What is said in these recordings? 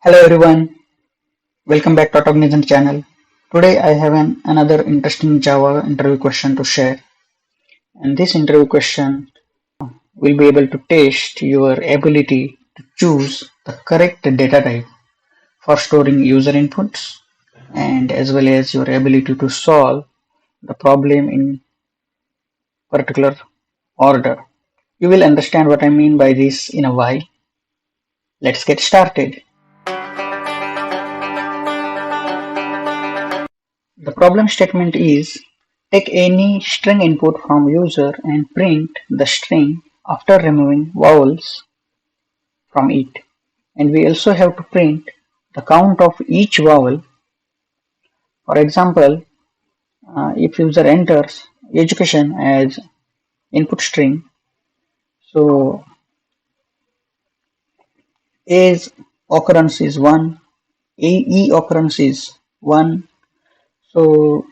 Hello everyone, welcome back to Autognizant channel. Today I have another interesting Java interview question to share, and this interview question will be able to test your ability to choose the correct data type for storing user inputs and as well as your ability to solve the problem in particular order. You will understand what I mean by this in a while. Let's get started. The problem statement is take any string input from user and print the string after removing vowels from it. And we also have to print the count of each vowel. For example, if user enters education as input string, so A's occurrence is 1, E occurrence is 1, so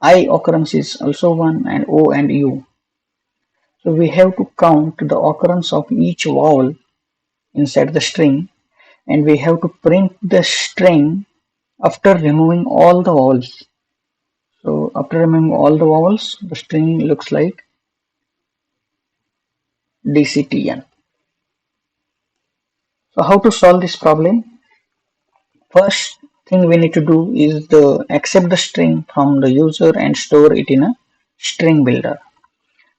I occurrence is also 1, and O and U. So we have to count the occurrence of each vowel inside the string, and we have to print the string after removing all the vowels. So after removing all the vowels, the string looks like DCTN. So how to solve this problem? First thing we need to do is accept the string from the user and store it in a string builder.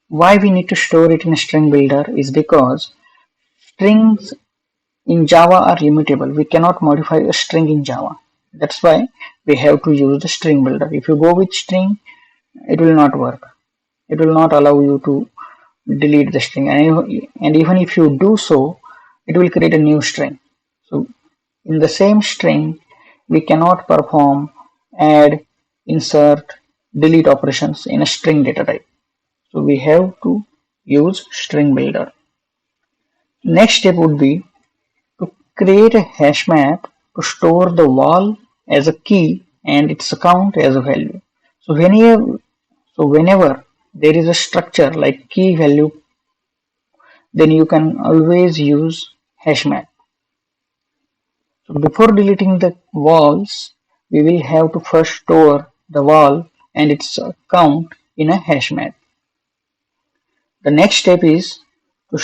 Why we need to store it in a string builder is because strings in Java are immutable. We cannot modify a string in Java. That's why we have to use the string builder. If you go with string, it will not work. It will not allow you to delete the string. And even if you do so, it will create a new string. So in the same string, we cannot perform add, insert, delete operations in a string data type. So we have to use string builder. Next step would be to create a hash map to store the val as a key and its count as a value. So whenever there is a structure like key value, then you can always use hash map. So before deleting the vals, we will have to first store the val and its count in a hash map. The next step is to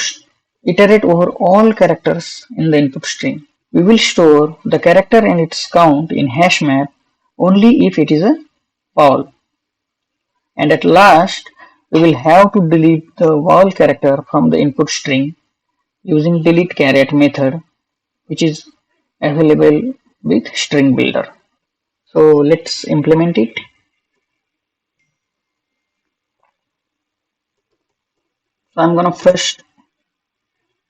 iterate over all characters in the input string. We will store the character and its count in hash map only if it is a val. And at last, we will have to delete the val character from the input string using delete caret method, which is available with string builder. So let's implement it. So I'm gonna first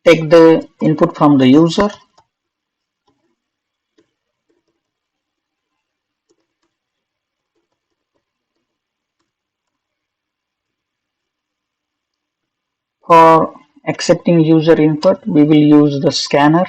take the input from the user. For accepting user input, we will use the scanner.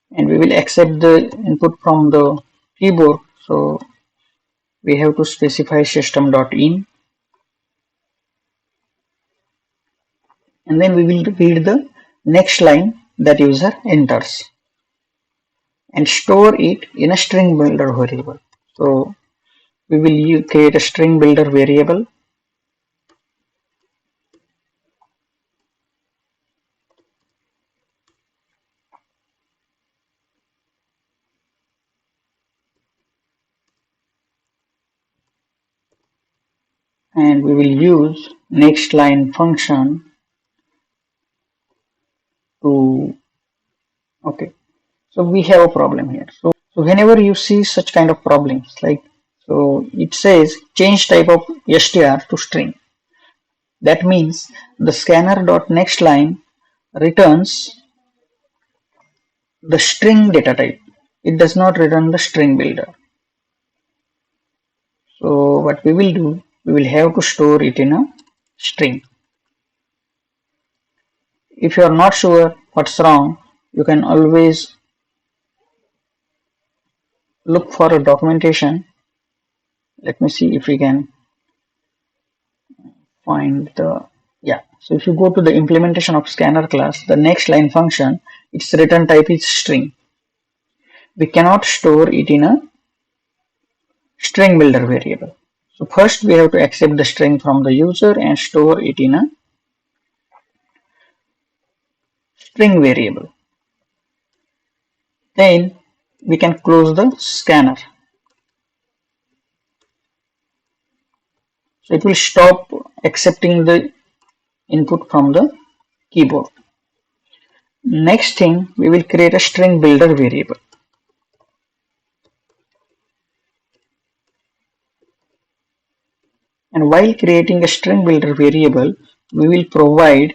And we will accept the input from the keyboard. So we have to specify system.in, and then we will read the next line that user enters and store it in a string builder variable. So we will create a string builder variable, and we will use next line function to, okay, so we have a problem here. So whenever you see such kind of problems, like, so it says change type of str to string. That means the scanner.nextLine returns the string data type. It does not return the string builder. So what we will do, we will have to store it in a string. If you are not sure what's wrong, You can always look for a documentation. Let me see if we can find the, yeah. So if you go to the implementation of scanner class, the next line function, its return type is string. We cannot store it in a string builder variable. So first we have to accept the string from the user and store it in a string variable. Then we can close the scanner. So it will stop accepting the input from the keyboard. Next thing, we will create a string builder variable. And while creating a string builder variable, we will provide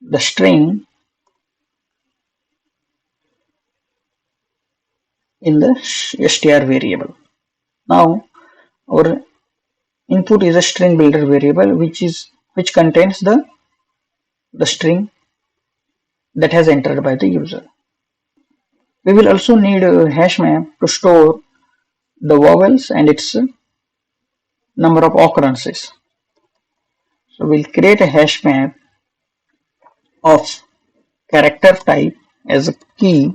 the string in the str variable. Now our input is a string builder variable which contains the string that has entered by the user. We will also need a hash map to store the vowels and its number of occurrences. So we'll create a hash map of character type as a key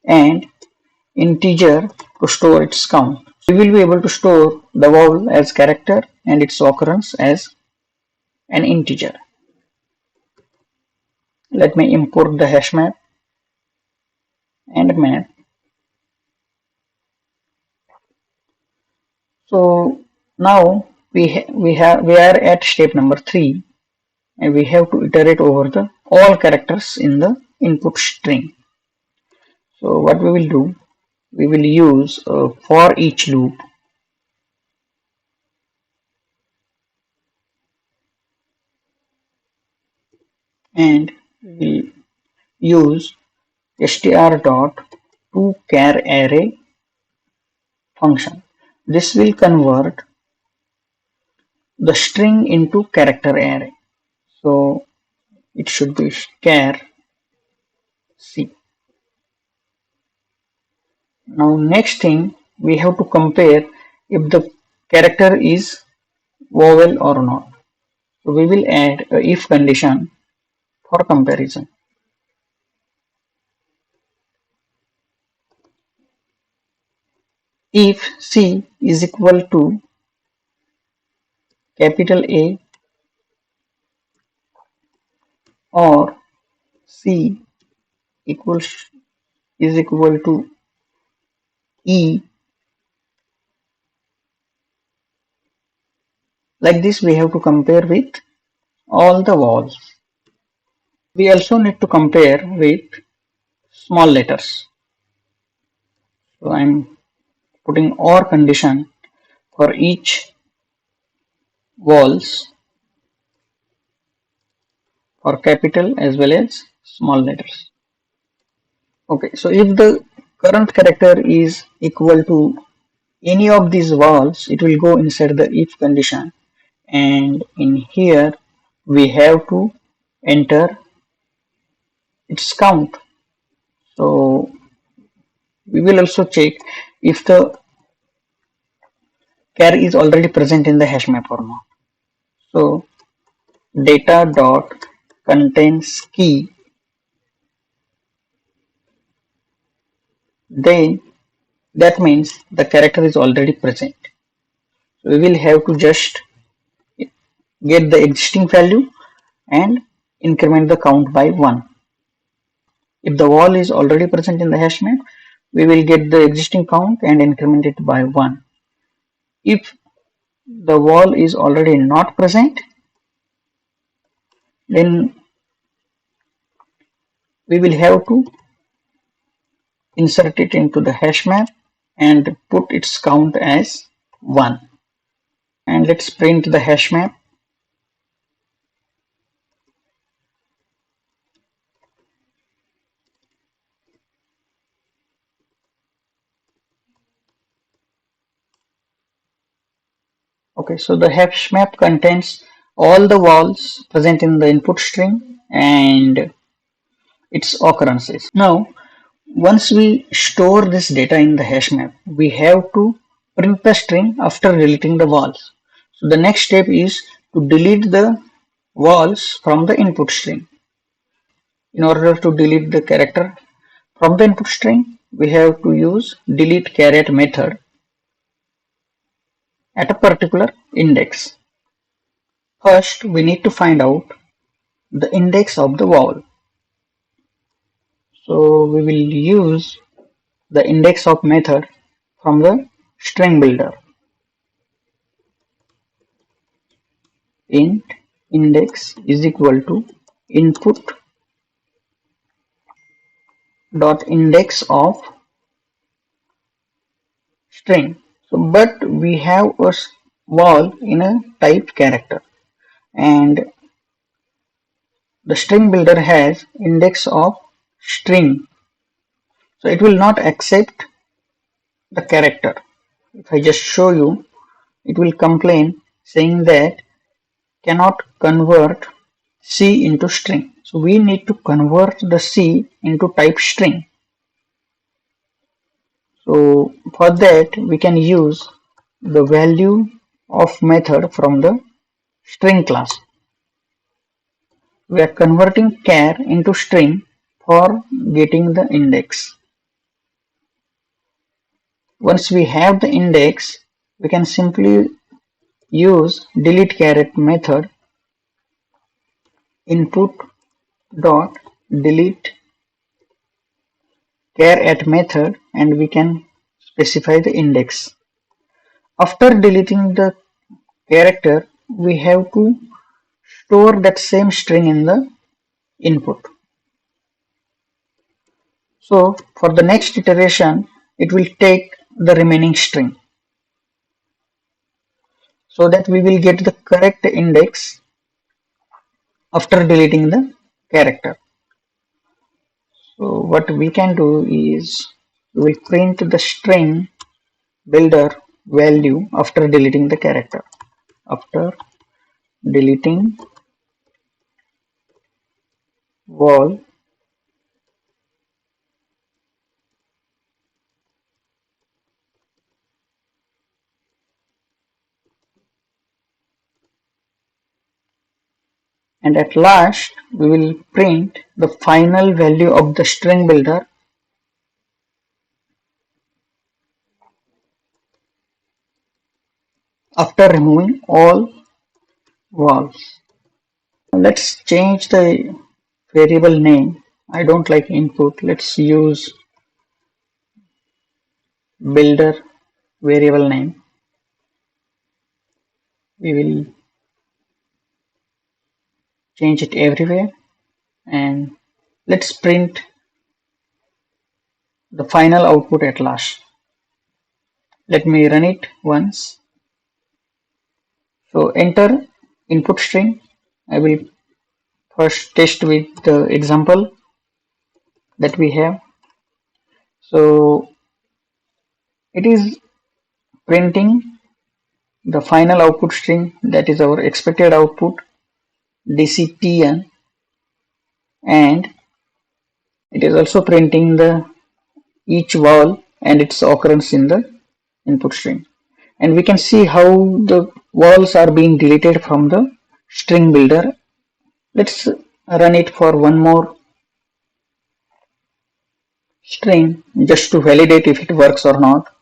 and integer to store its count. We will be able to store the vowel as character and its occurrence as an integer. Let me import the hash map and map. So now we are at step number 3 and we have to iterate over the all characters in the input string. So what we will do, we will use a for each loop and we will use str.toCharArray function. This will convert the string into character array. So it should be char c. Now next thing, we have to compare if the character is vowel or not. So we will add a if condition for comparison. If c is equal to capital A or c is equal to E, like this we have to compare with all the vowels. We also need to compare with small letters. So I'm putting OR condition for each vowels for capital as well as small letters. Okay, so if the current character is equal to any of these vowels, it will go inside the if condition, and in here we have to enter its count. So we will also check if the char is already present in the hash map or not. So data dot contains key, then that means the character is already present. So we will have to just get the existing value and increment the count by 1. If the wall is already present in the hash map, we will get the existing count and increment it by 1. If the wall is already not present, then we will have to insert it into the hash map and put its count as 1. And let's print the hash map. Okay, so the hash map contains all the vowels present in the input string and its occurrences. Now, once we store this data in the hash map, we have to print the string after deleting the vals. So the next step is to delete the vals from the input string. In order to delete the character from the input string, we have to use delete caret method at a particular index. First, we need to find out the index of the val. So we will use the index of method from the string builder. Int index is equal to input dot index of string. So, but we have a val in a type character, and the string builder has index of string, so it will not accept the character. If I just show you, it will complain saying that cannot convert C into string. So we need to convert the C into type string. So for that we can use the value of method from the string class. We are converting char into string for getting the index. Once we have the index, we can simply use delete caret method input dot delete char at method, and we can specify the index. After deleting the character, we have to store that same string in the input. So for the next iteration, it will take the remaining string so that we will get the correct index after deleting the character. So what we can do is we will print the string builder value after deleting the character. After deleting val, and at last we will print the final value of the string builder after removing all vals. Let's change the variable name. I don't like input. Let's use builder variable name. We will change it everywhere, and let's print the final output at last. Let me run it once. So enter input string. I will first test with the example that we have. So it is printing the final output string, that is our expected output dctn, and it is also printing the each val and its occurrence in the input string. And we can see how the vals are being deleted from the string builder. Let's run it for one more string just to validate if it works or not.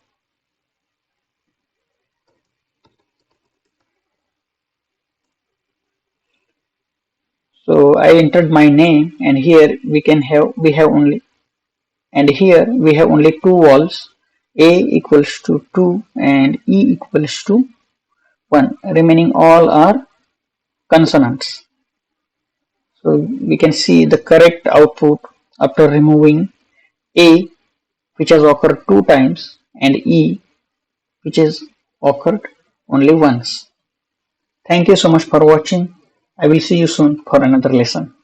So I entered my name, and here we have only two vals, a equals to 2 and e equals to 1. Remaining all are consonants. So we can see the correct output after removing a, which has occurred 2 times, and e, which has occurred only once. Thank you so much for watching. I will see you soon for another lesson.